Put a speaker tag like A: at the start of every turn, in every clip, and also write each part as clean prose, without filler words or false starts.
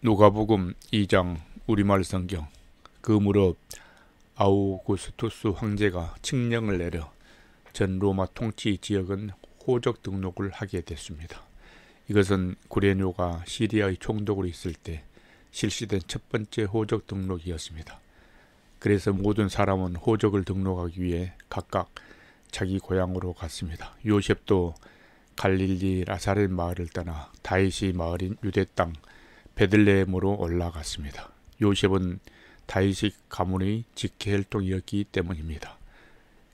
A: 누가복음 2장 우리말 성경. 그 무렵 아우구스투스 황제가 칙령을 내려 전 로마 통치 지역은 호적 등록을 하게 됐습니다. 이것은 구레뇨가 시리아의 총독으로 있을 때 실시된 첫 번째 호적 등록이었습니다. 그래서 모든 사람은 호적을 등록하기 위해 각각 자기 고향으로 갔습니다. 요셉도 갈릴리 나사렛 마을을 떠나 다윗의 마을인 유대 땅 베들레헴으로 올라갔습니다. 요셉은 다윗의 가문의 직계혈통이었기 때문입니다.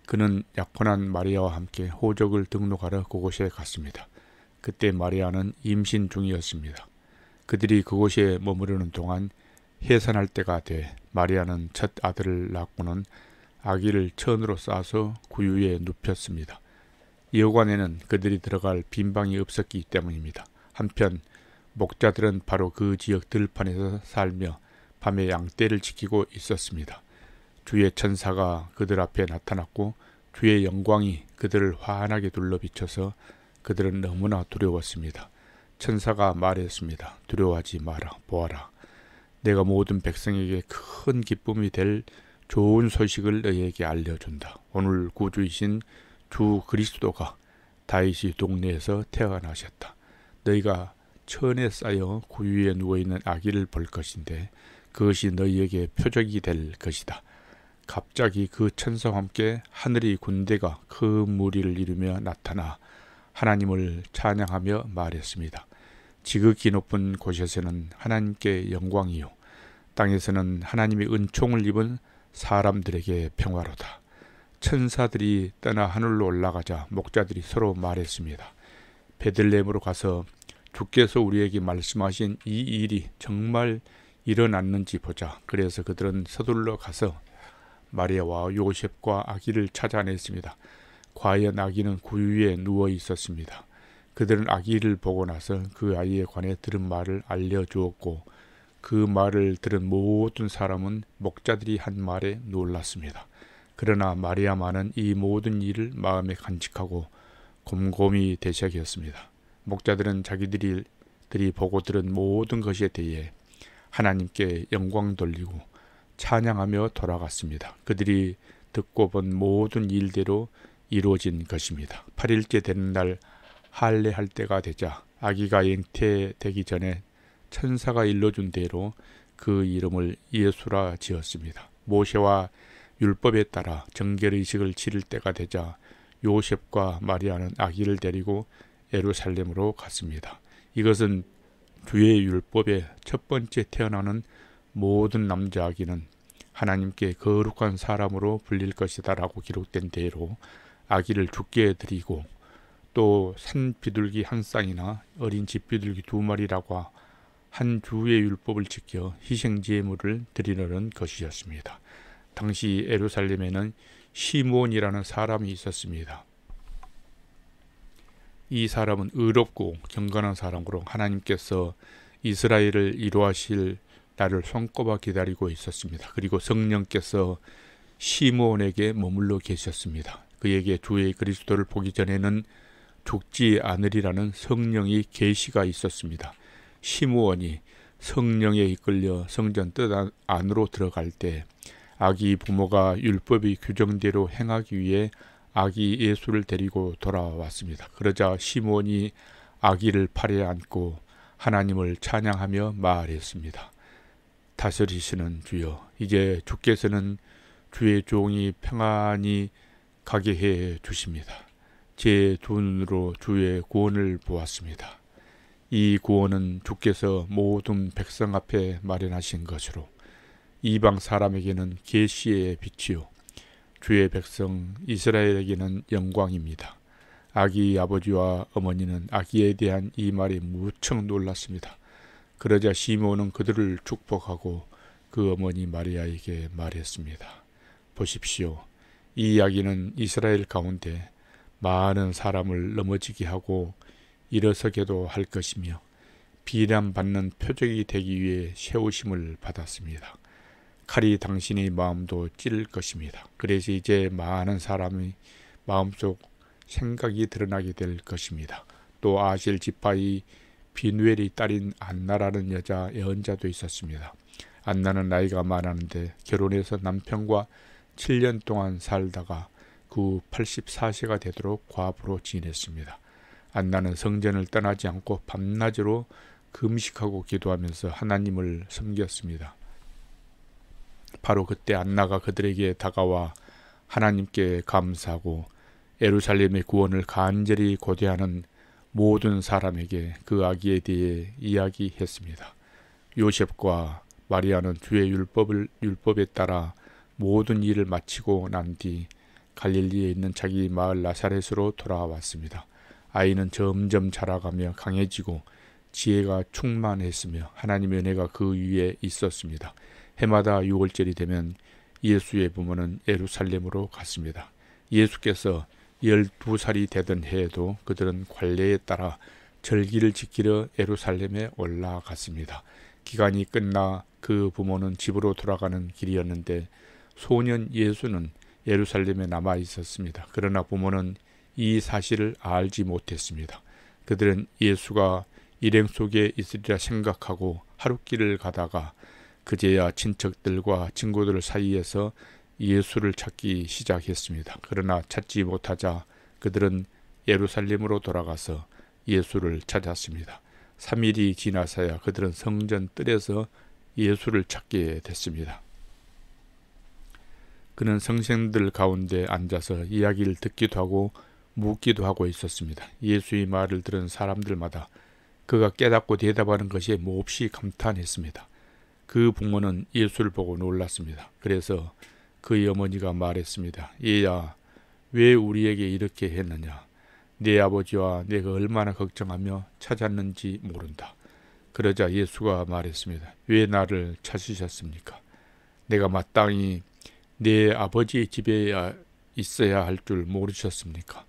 A: 그는 약혼한 마리아와 함께 호적을 등록하러 그곳에 갔습니다. 그때 마리아는 임신 중이었습니다. 그들이 그곳에 머무르는 동안 해산할 때가 돼 마리아는 첫 아들을 낳고는 아기를 천으로 싸서 구유에 눕혔습니다. 여관에는 그들이 들어갈 빈방이 없었기 때문입니다. 한편 목자들은 바로 그 지역 들판에서 살며 밤에 양떼를 지키고 있었습니다. 주의 천사가 그들 앞에 나타났고 주의 영광이 그들을 환하게 둘러비쳐서 그들은 너무나 두려웠습니다. 천사가 말했습니다. 두려워하지 마라. 보아라. 내가 모든 백성에게 큰 기쁨이 될 좋은 소식을 너희에게 알려준다. 오늘 구주이신 주 그리스도가 다윗의 동네에서 태어나셨다. 너희가 천에 쌓여 구유에 누워있는 아기를 볼 것인데 그것이 너희에게 표적이 될 것이다. 갑자기 그 천사와 함께 하늘의 군대가 큰 무리를 이루며 나타나 하나님을 찬양하며 말했습니다. 지극히 높은 곳에서는 하나님께 영광이요 땅에서는 하나님의 은총을 입은 사람들에게 평화로다. 천사들이 떠나 하늘로 올라가자 목자들이 서로 말했습니다. 베들레헴으로 가서 주께서 우리에게 말씀하신 이 일이 정말 일어났는지 보자. 그래서 그들은 서둘러 가서 마리아와 요셉과 아기를 찾아냈습니다. 과연 아기는 구유에 누워 있었습니다. 그들은 아기를 보고 나서 그 아이에 관해 들은 말을 알려주었고 그 말을 들은 모든 사람은 목자들이 한 말에 놀랐습니다. 그러나 마리아만은 이 모든 일을 마음에 간직하고 곰곰이 되새겼습니다. 목자들은 자기들이 보고 들은 모든 것에 대해 하나님께 영광 돌리고 찬양하며 돌아갔습니다. 그들이 듣고 본 모든 일대로 이루어진 것입니다. 8일째 되는 날 할례할 때가 되자 아기가 잉태되기 전에 천사가 일러준 대로 그 이름을 예수라 지었습니다. 모세와 율법에 따라 정결의식을 치를 때가 되자 요셉과 마리아는 아기를 데리고 예루살렘으로 갔습니다. 이것은 주의 율법의 첫 번째 태어나는 모든 남자 아기는 하나님께 거룩한 사람으로 불릴 것이다 라고 기록된 대로 아기를 주께 드리고 또 산 비둘기 한 쌍이나 어린 집 비둘기 2마리라고 한 주의 율법을 지켜 희생 제물을 드리려는 것이었습니다. 당시 예루살렘에는 시므온이라는 사람이 있었습니다. 이 사람은 의롭고 경건한 사람으로 하나님께서 이스라엘을 이루하실 날을 손꼽아 기다리고 있었습니다. 그리고 성령께서 시므온에게 머물러 계셨습니다. 그에게 주의 그리스도를 보기 전에는 죽지 않으리라는 성령의 계시가 있었습니다. 시므온이 성령에 이끌려 성전 뜻 안으로 들어갈 때 아기 부모가 율법의 규정대로 행하기 위해 아기 예수를 데리고 돌아왔습니다. 그러자 시므온이 아기를 팔에 안고 하나님을 찬양하며 말했습니다. 다스리시는 주여, 이제 주께서는 주의 종이 평안히 가게 해 주십니다. 제 두 눈으로 주의 구원을 보았습니다. 이 구원은 주께서 모든 백성 앞에 마련하신 것으로 이방 사람에게는 계시의 빛이요 주의 백성 이스라엘에게는 영광입니다. 아기 아버지와 어머니는 아기에 대한 이 말에 무척 놀랐습니다. 그러자 시므온은 그들을 축복하고 그 어머니 마리아에게 말했습니다. 보십시오. 이 아기는 이스라엘 가운데 많은 사람을 넘어지게 하고 일어서게도 할 것이며 비난받는 표적이 되기 위해 세우심을 받았습니다. 칼이 당신의 마음도 찌를 것입니다. 그래서 이제 많은 사람의 마음속 생각이 드러나게 될 것입니다. 또 아셀 지파의 비누엘의 딸인 안나라는 여자 예언자도 있었습니다. 안나는 나이가 많았는데 결혼해서 남편과 7년 동안 살다가 그 후 84세가 되도록 과부로 지냈습니다. 안나는 성전을 떠나지 않고 밤낮으로 금식하고 기도하면서 하나님을 섬겼습니다. 바로 그때 안나가 그들에게 다가와 하나님께 감사하고 예루살렘의 구원을 간절히 고대하는 모든 사람에게 그 아기에 대해 이야기했습니다. 요셉과 마리아는 주의 율법에 따라 모든 일을 마치고 난 뒤 갈릴리에 있는 자기 마을 나사렛으로 돌아왔습니다. 아이는 점점 자라가며 강해지고 지혜가 충만했으며 하나님의 은혜가 그 위에 있었습니다. 해마다 6월절이 되면 예수의 부모는 예루살렘으로 갔습니다. 예수께서 12살이 되던 해에도 그들은 관례에 따라 절기를 지키려 예루살렘에 올라갔습니다. 기간이 끝나 그 부모는 집으로 돌아가는 길이었는데 소년 예수는 예루살렘에 남아 있었습니다. 그러나 부모는 이 사실을 알지 못했습니다. 그들은 예수가 일행 속에 있으리라 생각하고 하룻길을 가다가 그제야 친척들과 친구들 사이에서 예수를 찾기 시작했습니다. 그러나 찾지 못하자 그들은 예루살렘으로 돌아가서 예수를 찾았습니다. 3일이 지나서야 그들은 성전 뜰에서 예수를 찾게 됐습니다. 그는 성생들 가운데 앉아서 이야기를 듣기도 하고 묻기도 하고 있었습니다. 예수의 말을 들은 사람들마다 그가 깨닫고 대답하는 것에 몹시 감탄했습니다. 그 부모는 예수를 보고 놀랐습니다. 그래서 그의 어머니가 말했습니다. 얘야, 왜 우리에게 이렇게 했느냐? 내 아버지와 내가 얼마나 걱정하며 찾았는지 모른다. 그러자 예수가 말했습니다. 왜 나를 찾으셨습니까? 내가 마땅히 내 아버지의 집에 있어야 할 줄 모르셨습니까?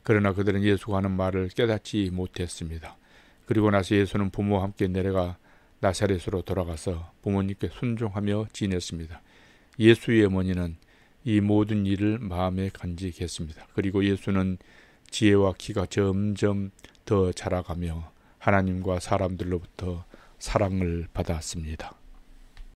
A: 그러나 그들은 예수가 하는 말을 깨닫지 못했습니다. 그리고 나서 예수는 부모와 함께 내려가 나사렛으로 돌아가서 부모님께 순종하며 지냈습니다. 예수의 어머니는 이 모든 일을 마음에 간직했습니다. 그리고 예수는 지혜와 키가 점점 더 자라가며 하나님과 사람들로부터 사랑을 받았습니다.